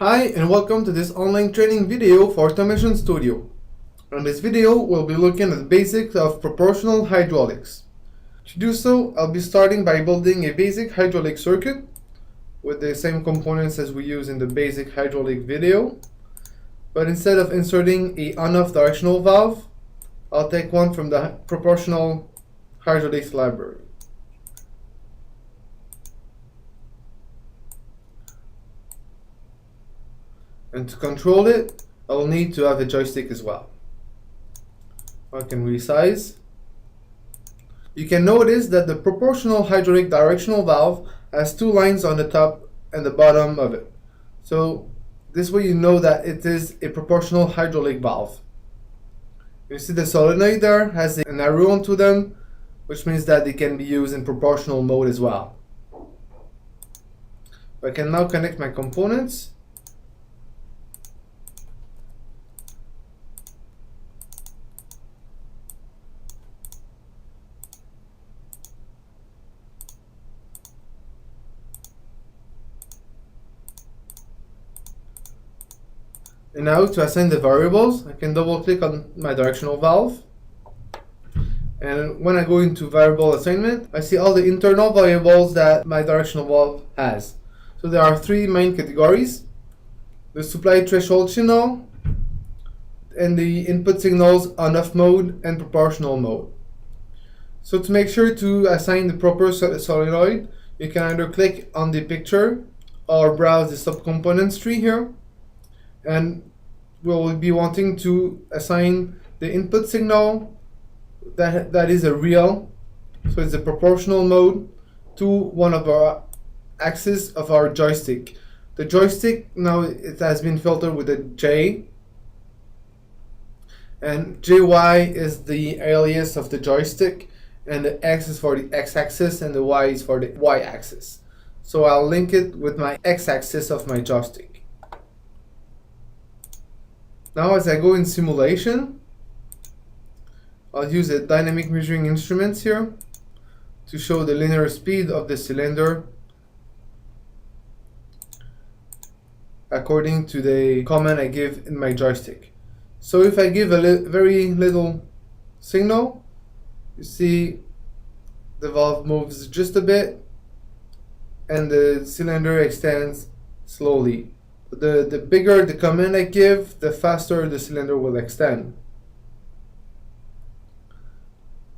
Hi and welcome to this online training video for Automation Studio. In this video we'll be looking at the basics of proportional hydraulics. To do so, I'll be starting by building a basic hydraulic circuit with the same components as we use in the basic hydraulic video, but instead of inserting a on-off directional valve, I'll take one from the proportional hydraulics library. And to control it, I will need to have a joystick as well. I can resize. You can notice that the proportional hydraulic directional valve has two lines on the top and the bottom of it. So this way you know that it is a proportional hydraulic valve. You see the solenoid there has an arrow onto them, which means that they can be used in proportional mode as well. I can now connect my components. And now to assign the variables, I can double click on my directional valve. And when I go into variable assignment, I see all the internal variables that my directional valve has. So there are three main categories: the supply threshold signal, and the input signals on-off mode and proportional mode. So to make sure to assign the proper solenoid, you can either click on the picture or browse the subcomponents tree here. And we'll be wanting to assign the input signal that is a real, so it's a proportional mode, to one of our axes of our joystick. The joystick now it has been filtered with a J, and JY is the alias of the joystick, and the X is for the X-axis and the Y is for the Y-axis. So I'll link it with my X-axis of my joystick. Now as I go in simulation, I'll use a dynamic measuring instruments here to show the linear speed of the cylinder according to the command I give in my joystick. So if I give a very little signal, you see the valve moves just a bit and the cylinder extends slowly. The bigger the command I give, the faster the cylinder will extend.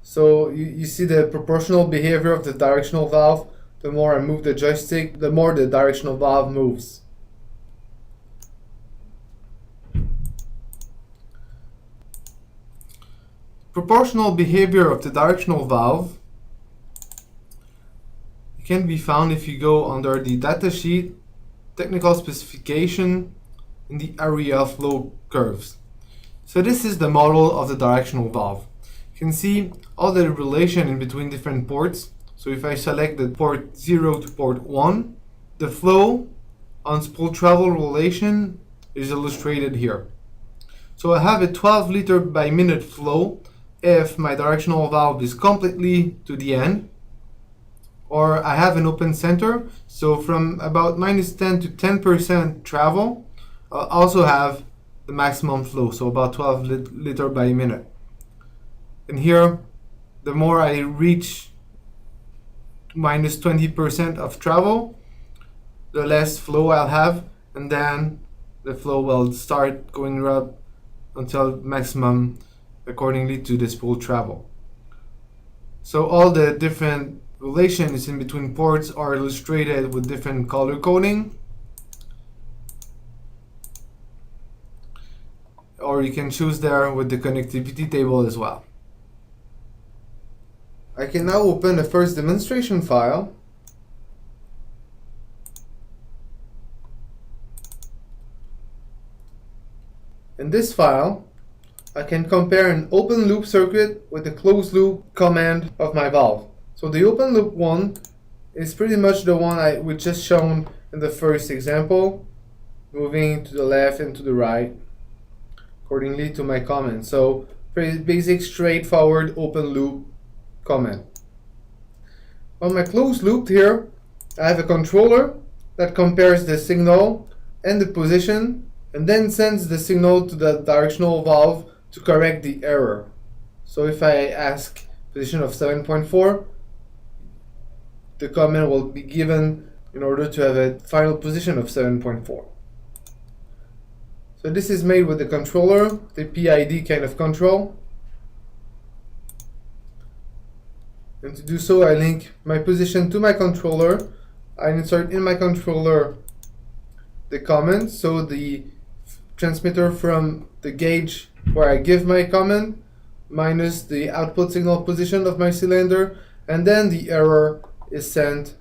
So you see the proportional behavior of the directional valve. The more I move the joystick, the more the directional valve moves. Proportional behavior of the directional valve can be found if you go under the datasheet, technical specification, in the area flow curves. So this is the model of the directional valve. You can see all the relation in between different ports. So if I select the port 0 to port 1, the flow on spool travel relation is illustrated here. So I have a 12 liter by minute flow if my directional valve is completely to the end, or I have an open center, so from about -10 to 10% travel, I'll also have the maximum flow, so about 12 liter by minute. And here, the more I reach -20% of travel, the less flow I'll have, and then the flow will start going up until maximum accordingly to the spool travel. So all the different relations in between ports are illustrated with different color coding, or you can choose there with the connectivity table as well. I can now open the first demonstration file. In this file, I can compare an open loop circuit with the closed loop command of my valve. So the open loop one is pretty much the one we just shown in the first example, moving to the left and to the right accordingly to my command. So pretty basic, straightforward open loop command. On my closed loop here, I have a controller that compares the signal and the position, and then sends the signal to the directional valve to correct the error. So if I ask position of 7.4, the comment will be given in order to have a final position of 7.4. So this is made with the controller, the PID kind of control. And to do so, I link my position to my controller. I insert in my controller the comment, so the transmitter from the gauge where I give my comment minus the output signal position of my cylinder, and then the error is sent.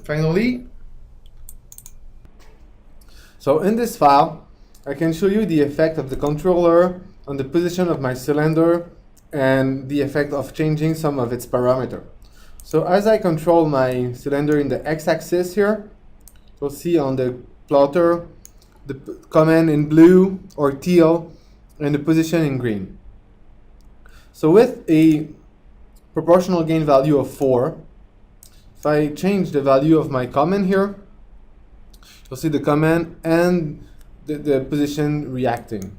Finally, so in this file, I can show you the effect of the controller on the position of my cylinder and the effect of changing some of its parameter. So as I control my cylinder in the x-axis here, you'll see on the plotter the command in blue or teal and the position in green. So with a proportional gain value of 4, if I change the value of my command here, you'll see the command and the position reacting.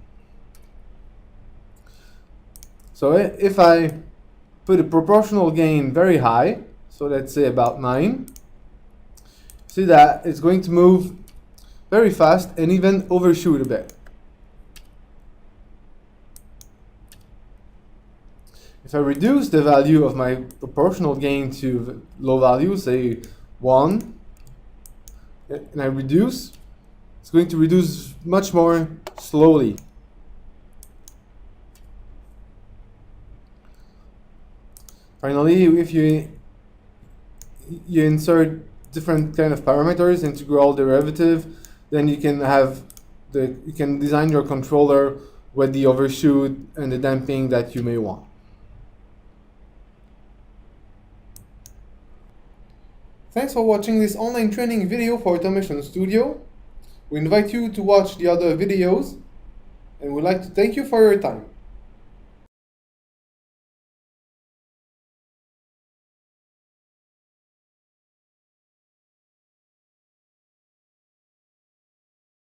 So if I put a proportional gain very high, so let's say about 9, see that it's going to move very fast and even overshoot a bit. If I reduce the value of my proportional gain to low value, say 1, and I reduce, it's going to reduce much more slowly. Finally, if you insert different kind of parameters, integral, derivative, then you can design your controller with the overshoot and the damping that you may want. Thanks for watching this online training video for Automation Studio. We invite you to watch the other videos, and we'd like to thank you for your time.